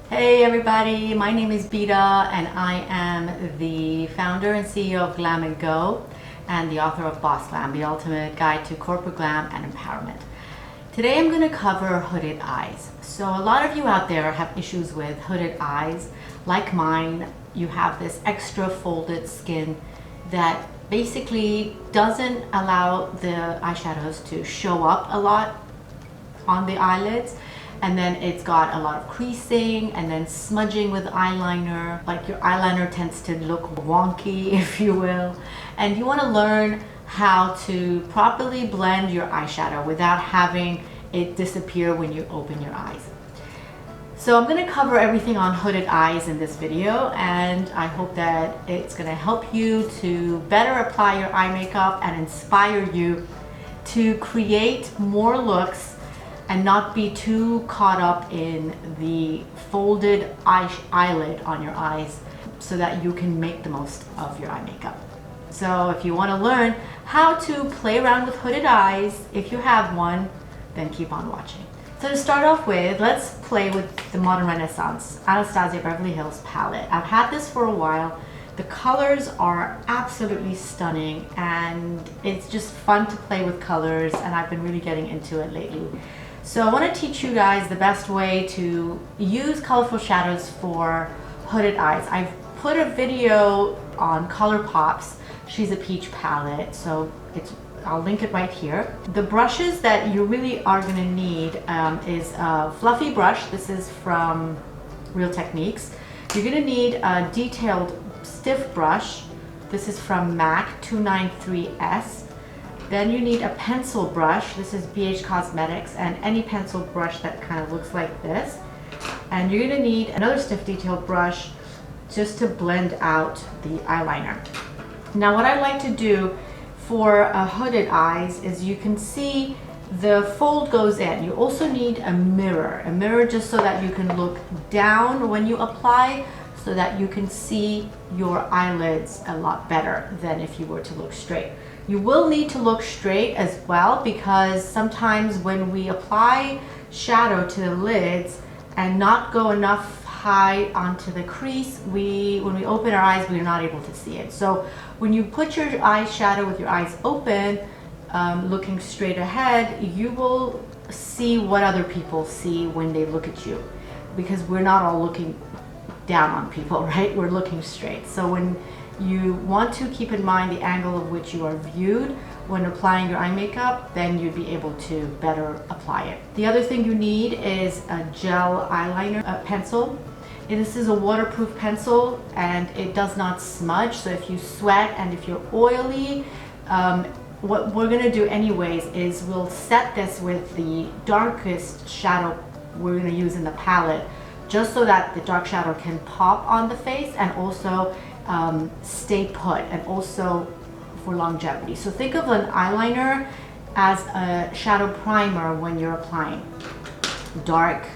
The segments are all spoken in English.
Hey everybody, my name is Beta and I am the founder and CEO of Glam & Go and the author of Boss Glam, the ultimate guide to corporate glam and empowerment. Today I'm going to cover hooded eyes. So a lot of you out there have issues with hooded eyes. Like mine, you have this extra folded skin that basically doesn't allow the eyeshadows to show up a lot on the eyelids. And then it's got a lot of creasing and then smudging with eyeliner. Like your eyeliner tends to look wonky, if you will. And you want to learn how to properly blend your eyeshadow without having it disappear when you open your eyes. So I'm going to cover everything on hooded eyes in this video, and I hope that it's going to help you to better apply your eye makeup and inspire you to create more looks and not be too caught up in the folded eyelid on your eyes so that you can make the most of your eye makeup. So if you want to learn how to play around with hooded eyes, if you have one, then keep on watching. So to start off with, let's play with the Modern Renaissance Anastasia Beverly Hills palette. I've had this for a while. The colors are absolutely stunning and it's just fun to play with colors, and I've been really getting into it lately. So I want to teach you guys the best way to use colorful shadows for hooded eyes. I've put a video on ColourPop's She's a Peach palette, so I'll link it right here. The brushes that you really are going to need is a fluffy brush. This is from Real Techniques. You're going to need a detailed stiff brush. This is from MAC 293S. Then you need a pencil brush. This is BH Cosmetics, and any pencil brush that kind of looks like this. And you're going to need another stiff detail brush just to blend out the eyeliner. Now what I like to do for a hooded eyes is you can see the fold goes in. You also need a mirror just so that you can look down when you apply, so that you can see your eyelids a lot better than if you were to look straight. You will need to look straight as well, because sometimes when we apply shadow to the lids and not go enough high onto the crease, when we open our eyes, we're not able to see it. So when you put your eyeshadow with your eyes open, looking straight ahead, you will see what other people see when they look at you, because we're not all looking down on people, right? We're looking straight. So when you want to keep in mind the angle of which you are viewed when applying your eye makeup, then you'd be able to better apply it. The other thing you need is a gel eyeliner pencil. This is a waterproof pencil and it does not smudge, so if you sweat and if you're oily, what we're going to do anyways is we'll set this with the darkest shadow we're going to use in the palette, just so that the dark shadow can pop on the face and also stay put, and also for longevity. So think of an eyeliner as a shadow primer when you're applying dark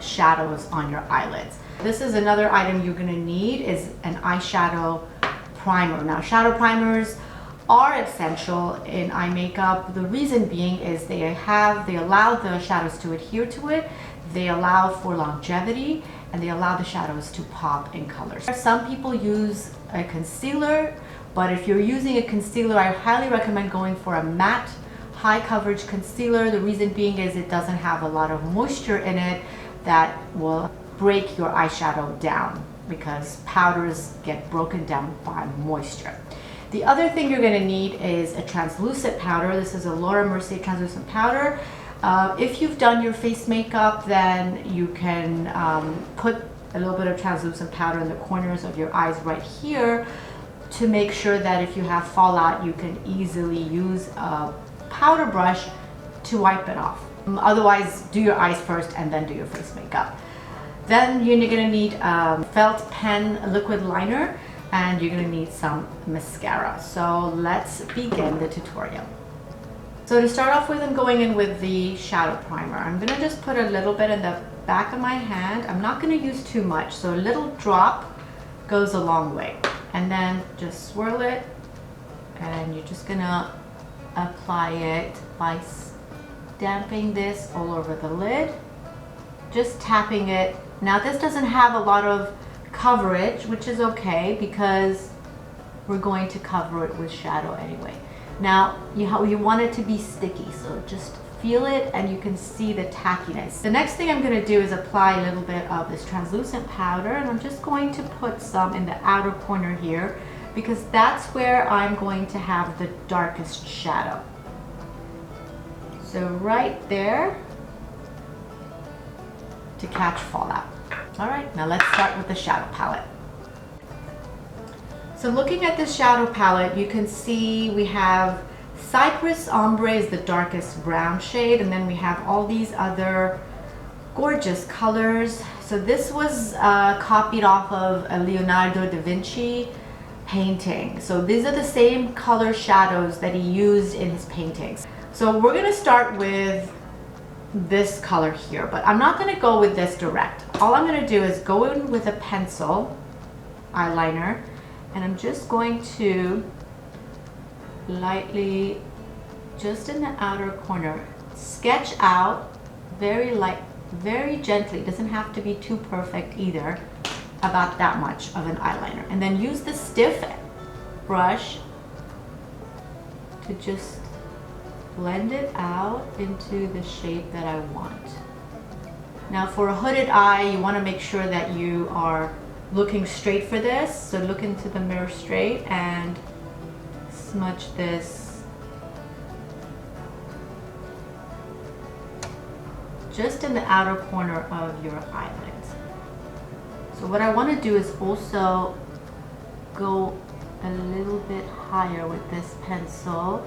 shadows on your eyelids. This is another item you're going to need, is an eyeshadow primer. Now shadow primers are essential in eye makeup. The reason being is they allow the shadows to adhere to it, they allow for longevity, and they allow the shadows to pop in colors. Some people use a concealer, but if you're using a concealer, I highly recommend going for a matte high coverage concealer. The reason being is it doesn't have a lot of moisture in it that will break your eyeshadow down, because powders get broken down by moisture. The other thing you're going to need is a translucent powder. This is a Laura Mercier translucent powder. If you've done your face makeup, then you can put a little bit of translucent powder in the corners of your eyes right here to make sure that if you have fallout, you can easily use a powder brush to wipe it off. Otherwise, do your eyes first and then do your face makeup. Then you're going to need a felt pen liquid liner, and you're going to need some mascara. So let's begin the tutorial. So to start off with, I'm going in with the shadow primer. I'm going to just put a little bit in the back of my hand. I'm not going to use too much, so a little drop goes a long way. And then just swirl it, and you're just going to apply it by damping this all over the lid, just tapping it Now this doesn't have a lot of coverage, which is okay because we're going to cover it with shadow anyway. Now you want it to be sticky, so just feel it and you can see the tackiness. The next thing I'm going to do is apply a little bit of this translucent powder, and I'm just going to put some in the outer corner here because that's where I'm going to have the darkest shadow. So right there to catch fallout. All right, now let's start with the shadow palette. So looking at this shadow palette, you can see we have Cypress Ombre is the darkest brown shade, and then we have all these other gorgeous colors. So this was copied off of a Leonardo da Vinci painting. So these are the same color shadows that he used in his paintings. So we're gonna start with this color here, but I'm not gonna go with this direct. All I'm gonna do is go in with a pencil eyeliner, and I'm just going to lightly, just in the outer corner, sketch out very light, very gently. It doesn't have to be too perfect either, about that much of an eyeliner. And then use the stiff brush to just blend it out into the shape that I want. Now for a hooded eye, you want to make sure that you are looking straight for this. So look into the mirror straight and smudge this just in the outer corner of your eyelids. So what I want to do is also go a little bit higher with this pencil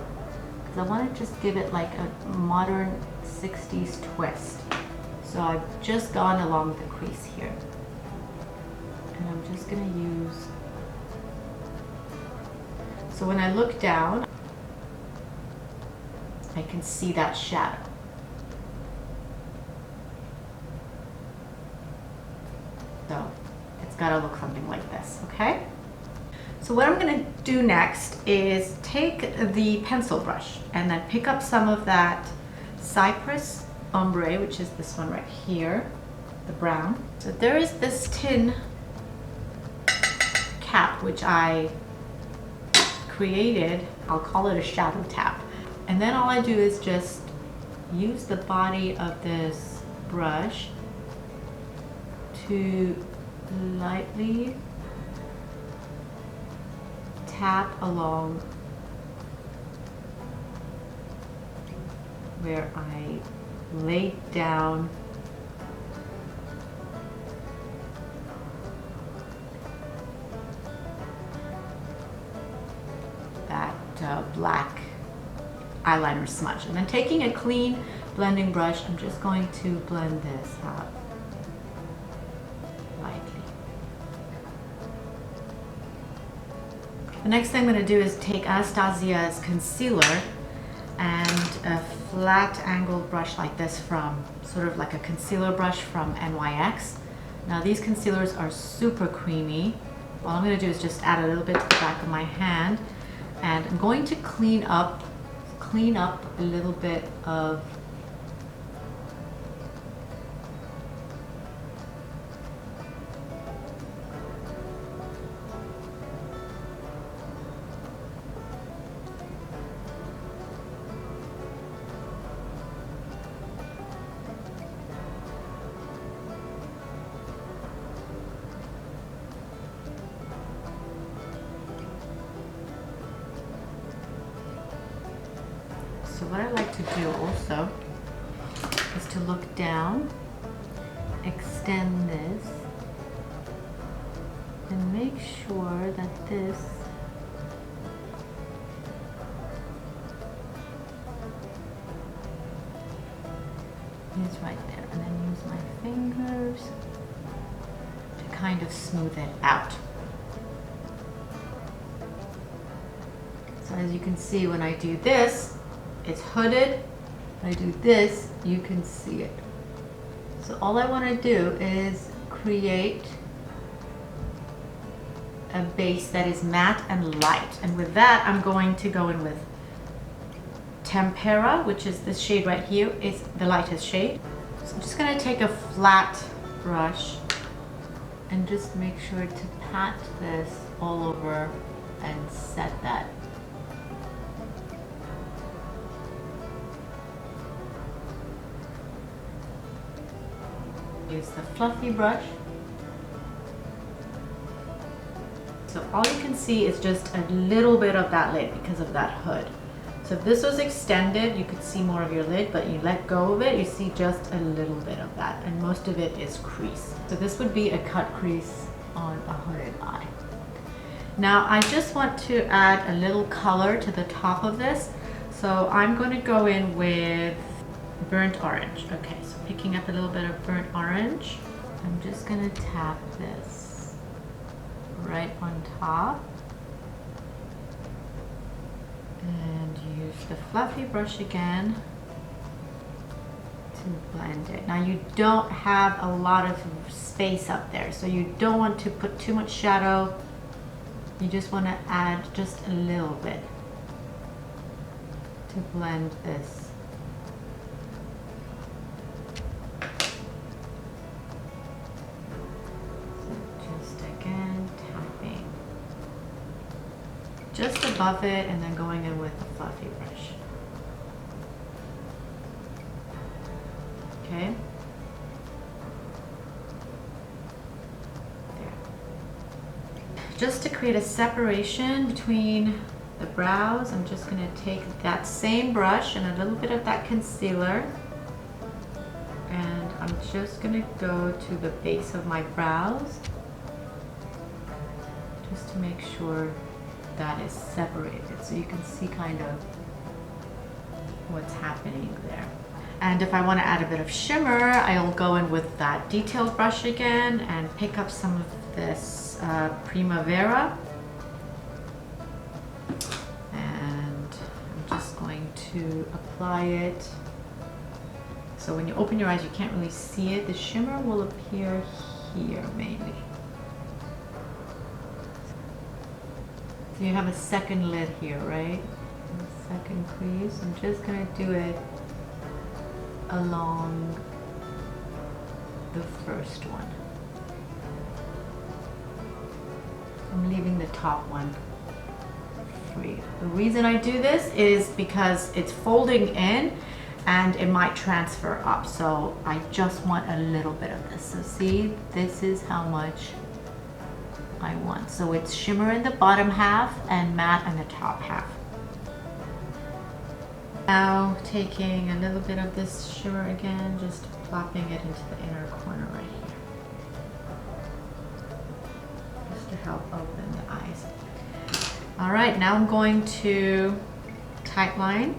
because I want to just give it like a modern 60s twist. So I've just gone along the crease here, and I'm just going to use. So when I look down, I can see that shadow. So it's got to look something like this, okay? So what I'm going to do next is take the pencil brush and then pick up some of that Cypress Ombre, which is this one right here, the brown. So there is this tin cap which I created. I'll call it a shadow tap. And then all I do is just use the body of this brush to lightly tap along where I laid down that black eyeliner smudge. And then taking a clean blending brush, I'm just going to blend this out lightly. The next thing I'm going to do is take Anastasia's concealer and a flat angled brush like this, from sort of like a concealer brush from NYX. Now these concealers are super creamy. All I'm going to do is just add a little bit to the back of my hand, and I'm going to clean up a little bit of So what I like to do also is to look down, extend this, and make sure that this is right there, and then use my fingers to kind of smooth it out. So as you can see, when I do this, it's hooded. When I do this, you can see it. So all I want to do is create a base that is matte and light. And with that, I'm going to go in with Tempera, which is this shade right here. It's the lightest shade. So I'm just going to take a flat brush and just make sure to pat this all over and set that. Use the fluffy brush. So all you can see is just a little bit of that lid because of that hood. So if this was extended, you could see more of your lid, but you let go of it, you see just a little bit of that, and most of it is crease. So this would be a cut crease on a hooded eye. Now I just want to add a little color to the top of this. So I'm going to go in with burnt orange. Okay, so picking up a little bit of burnt orange. I'm just going to tap this right on top. And use the fluffy brush again to blend it. Now you don't have a lot of space up there, so you don't want to put too much shadow. You just want to add just a little bit to blend this. So just again tapping just above it and then going in with the fluffy brush. Okay. There. Just to create a separation between the brows, I'm just going to take that same brush and a little bit of that concealer, and I'm just going to go to the base of my brows just to make sure that is separated, so you can see kind of what's happening there. And if I want to add a bit of shimmer, I'll go in with that detailed brush again and pick up some of this Primavera, and I'm just going to apply it. So when you open your eyes, you can't really see it. The shimmer will appear here mainly. So you have a second lid here, right? A second crease. I'm just going to do it along the first one. I'm leaving the top one free. The reason I do this is because it's folding in and it might transfer up. So I just want a little bit of this. So see, this is how much I want. So it's shimmer in the bottom half and matte in the top half. Now taking a little bit of this shimmer again, just plopping it into the inner corner right here. Just to help open the eyes. All right, now I'm going to tightline.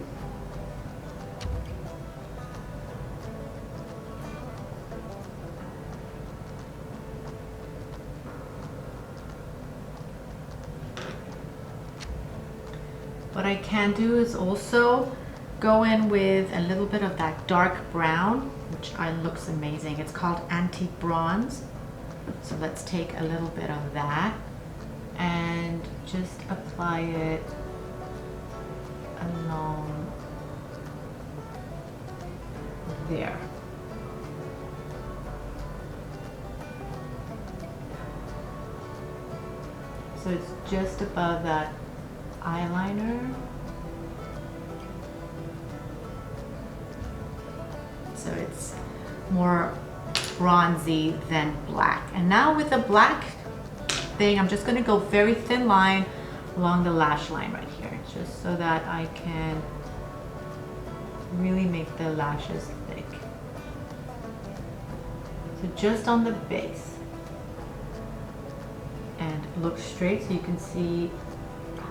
What I can do is also go in with a little bit of that dark brown, which looks amazing. It's called Antique Bronze. So let's take a little bit of that and just apply it along there. So it's just above that eyeliner. So it's more bronzy than black. And now with the black thing, I'm just going to go very thin line along the lash line right here, just so that I can really make the lashes thick. So just on the base, and look straight so you can see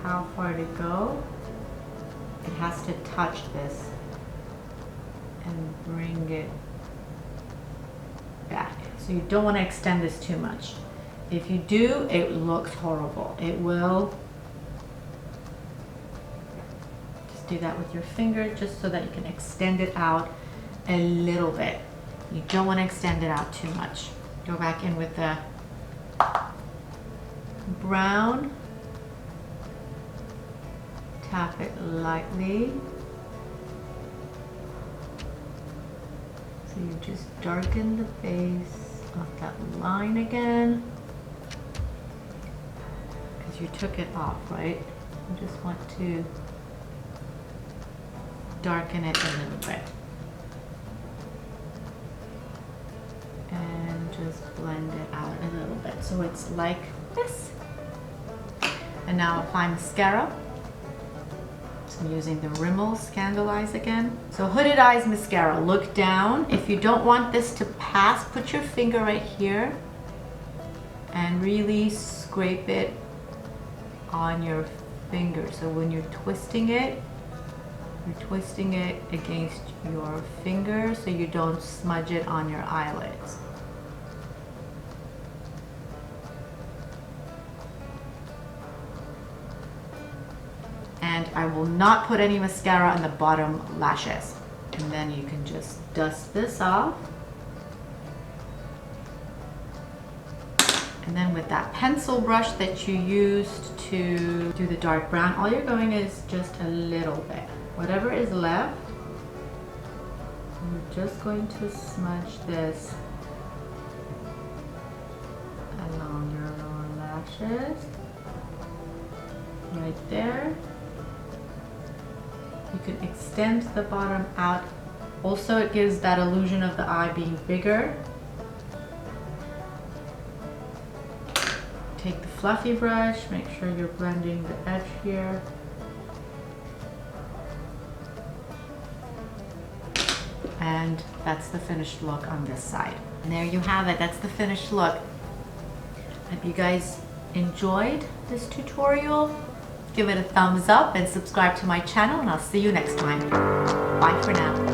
how far to go. It has to touch this and bring it back. So you don't want to extend this too much. If you do, it looks horrible. It will. Just do that with your finger just so that you can extend it out a little bit. You don't want to extend it out too much. Go back in with the brown. Tap it lightly. So you just darken the base off that line again. Because you took it off, right? You just want to darken it a little bit. And just blend it out a little bit so it's like this. And now apply mascara. So I'm using the Rimmel Scandal Eyes again. So Hooded Eyes mascara, look down. If you don't want this to pass, put your finger right here and really scrape it on your finger. So when you're twisting it against your finger so you don't smudge it on your eyelids. And I will not put any mascara on the bottom lashes. And then you can just dust this off. And then with that pencil brush that you used to do the dark brown, all you're going is just a little bit. Whatever is left, you're just going to smudge this along your lower lashes. Right there. You can extend the bottom out. Also, it gives that illusion of the eye being bigger. Take the fluffy brush, make sure you're blending the edge here. And that's the finished look on this side. And there you have it, that's the finished look. Hope you guys enjoyed this tutorial. Give it a thumbs up and subscribe to my channel, and I'll see you next time. Bye for now.